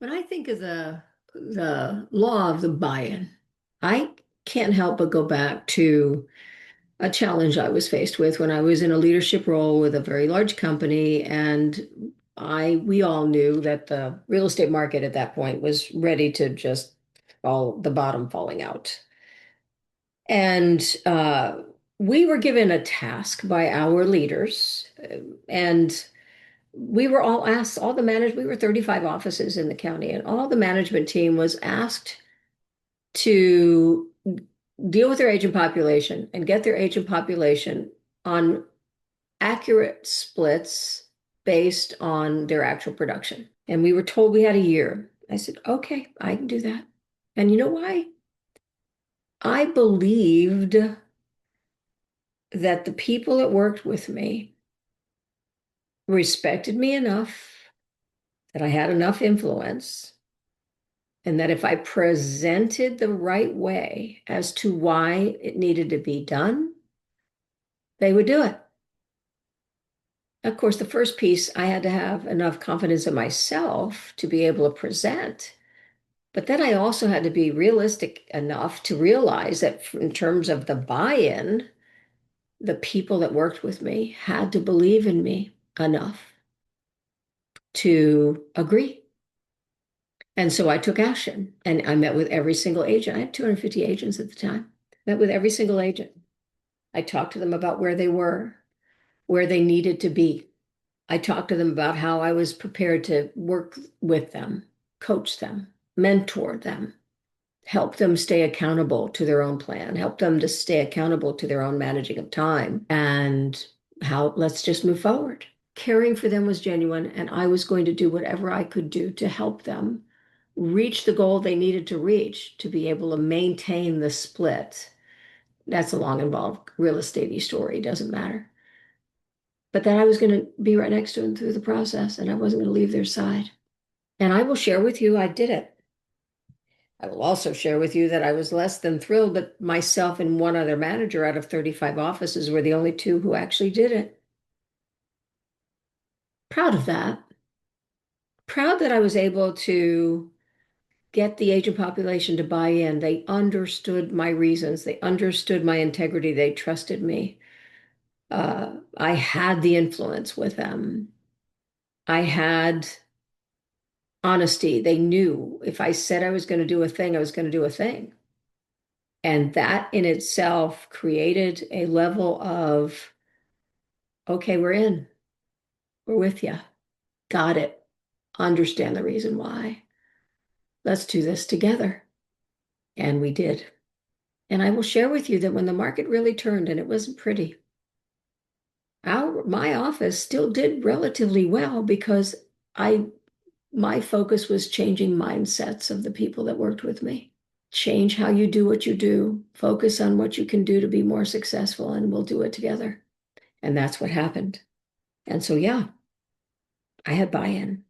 When I think of the law of the buy-in, I can't help but go back to a challenge I was faced with when I was in a leadership role with a very large company, and we all knew that the real estate market at that point was ready to just fall, the bottom falling out. And we were given a task by our leaders, and we were all asked, all the management, we were 35 offices in the county, and all the management team was asked to deal with their agent population and get their agent population on accurate splits based on their actual production. And we were told we had a year. I said, okay, I can do that. And you know why? I believed that the people that worked with me respected me enough, that I had enough influence, and that if I presented the right way as to why it needed to be done, they would do it. Of course, the first piece, I had to have enough confidence in myself to be able to present. But then I also had to be realistic enough to realize that in terms of the buy-in, the people that worked with me had to believe in me enough to agree. And so I took action and I met with every single agent. I had 250 agents at the time. Met with every single agent. I talked to them about where they were, where they needed to be. I talked to them about how I was prepared to work with them, coach them, mentor them, help them stay accountable to their own plan, help them to stay accountable to their own managing of time, and how let's just move forward. Caring for them was genuine, and I was going to do whatever I could do to help them reach the goal they needed to reach to be able to maintain the split. That's a long, involved real estate story, doesn't matter. But that I was going to be right next to them through the process, and I wasn't going to leave their side. And I will share with you, I did it. I will also share with you that I was less than thrilled that myself and one other manager out of 35 offices were the only two who actually did it. Proud of that. Proud that I was able to get the agent population to buy in. They understood my reasons. They understood my integrity. They trusted me. I had the influence with them. I had honesty. They knew if I said I was going to do a thing, I was going to do a thing. And that in itself created a level of, okay, we're in, we're with you, got it, understand the reason why. Let's do this together. And we did. And I will share with you that when the market really turned, and it wasn't pretty, my office still did relatively well because my focus was changing mindsets of the people that worked with me. Change how you do what you do, focus on what you can do to be more successful, and we'll do it together. And that's what happened. And so, yeah, I had buy-in.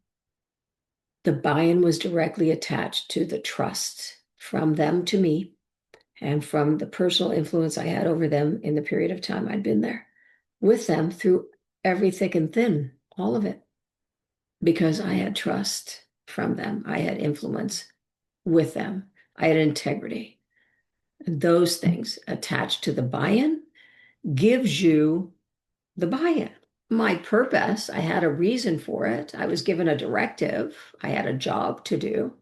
The buy-in was directly attached to the trust from them to me and from the personal influence I had over them in the period of time I'd been there with them through every thick and thin, all of it, because I had trust from them. I had influence with them. I had integrity. And those things attached to the buy-in gives you the buy-in. My purpose, I had a reason for it. I was given a directive. I had a job to do,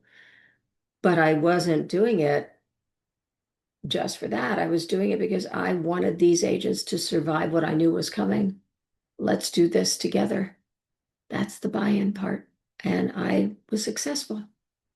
but I wasn't doing it just for that. I was doing it because I wanted these agents to survive what I knew was coming. Let's do this together. That's the buy-in part. And I was successful.